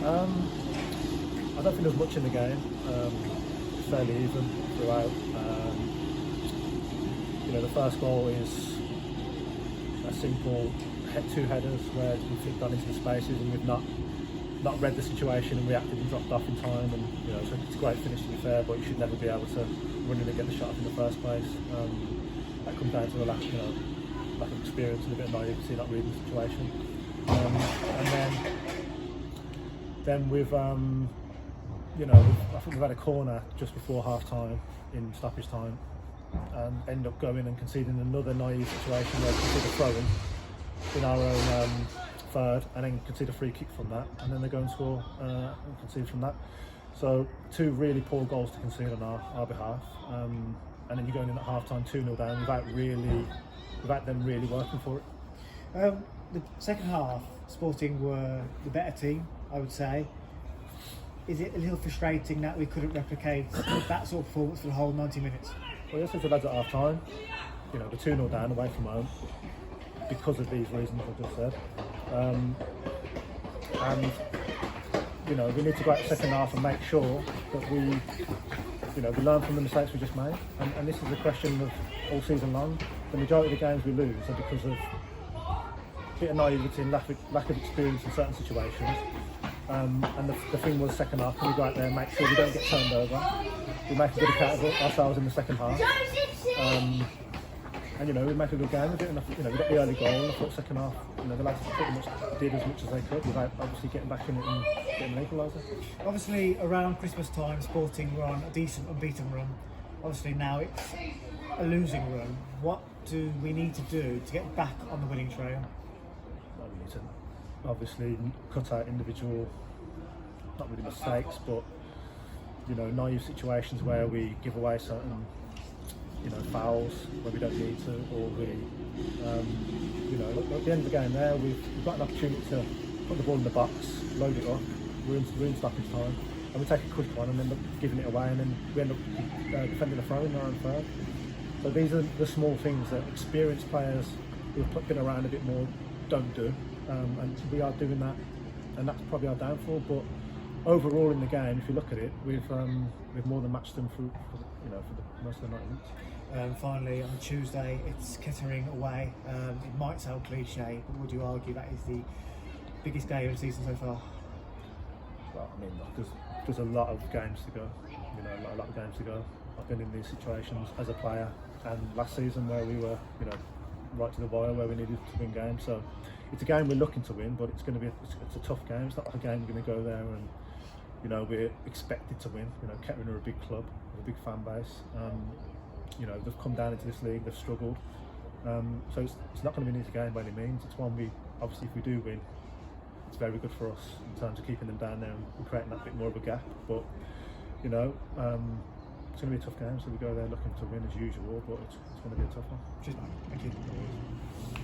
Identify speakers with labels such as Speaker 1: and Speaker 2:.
Speaker 1: I don't think there's much in the game. It's fairly even throughout. The first goal is a simple two headers where we flicked on into the spaces and we've not read the situation and reacted and dropped off in time. And so it's a great finish to be fair, but you should never be able to run in and get the shot off in the first place. That comes down to a lack of experience and a bit of naivety, not reading the situation. And then we've I think we've had a corner just before half time in stoppage time and end up going and conceding another naive situation where we concede a throw-in in our own third and then concede a free kick from that, and then they go and score and concede from that. So two really poor goals to concede on our behalf, and then you're going in at half time 2-0 down without them really working for it.
Speaker 2: The second half, Sporting were the better team, I would say. Is it a little frustrating that we couldn't replicate that sort of performance for the whole 90 minutes?
Speaker 1: Well, yes, it's the lads at half time. The 2-0 down away from home because of these reasons I just said. And we need to go out the second half and make sure that we learn from the mistakes we just made. And this is a question of all season long. The majority of the games we lose are because of a bit of naivety and lack of experience in certain situations. And the thing was, second half, can we go out there and make sure we don't get turned over? We make a good account of ourselves in the second half. And we make a good game of it. And we got the early goal. I thought second half, the lads pretty much did as much as they could without obviously getting back in it and getting an equaliser.
Speaker 2: Obviously, around Christmas time, Sporting were on a decent unbeaten run. Obviously, now it's a losing run. What do we need to do to get back on the winning trail?
Speaker 1: Well, we need to obviously cut out individual, not really mistakes, but naive situations where we give away certain fouls where we don't need to, or we at the end of the game there we've got an opportunity to put the ball in the box, load it up, we're in stoppage time, and we take a quick one and end up giving it away, and then we end up defending a throw in our own third. So these are the small things that experienced players who've been around a bit more don't do, and we are doing that, and that's probably our downfall. But overall in the game, if you look at it, we've more than matched them for the most of the 90 minutes.
Speaker 2: Finally, on Tuesday, it's Kettering away. It might sound cliche, but would you argue that is the biggest game of the season so far?
Speaker 1: Well, I mean, there's a lot of games to go. A lot of games to go. I've been in these situations as a player, and last season where we were, right to the wire where we needed to win games. So it's a game we're looking to win, but it's going to be it's a tough game. It's not like a game we're going to go there and we're expected to win. Kettering are a big club with a big fan base. They've come down into this league, they've struggled. So it's not going to be an easy game by any means. It's one obviously if we do win, it's very good for us in terms of keeping them down there and creating that bit more of a gap. But it's going to be a tough game, so we go there looking to win as usual, but it's going to be a tough one.
Speaker 2: Cheers, mate. Thank you.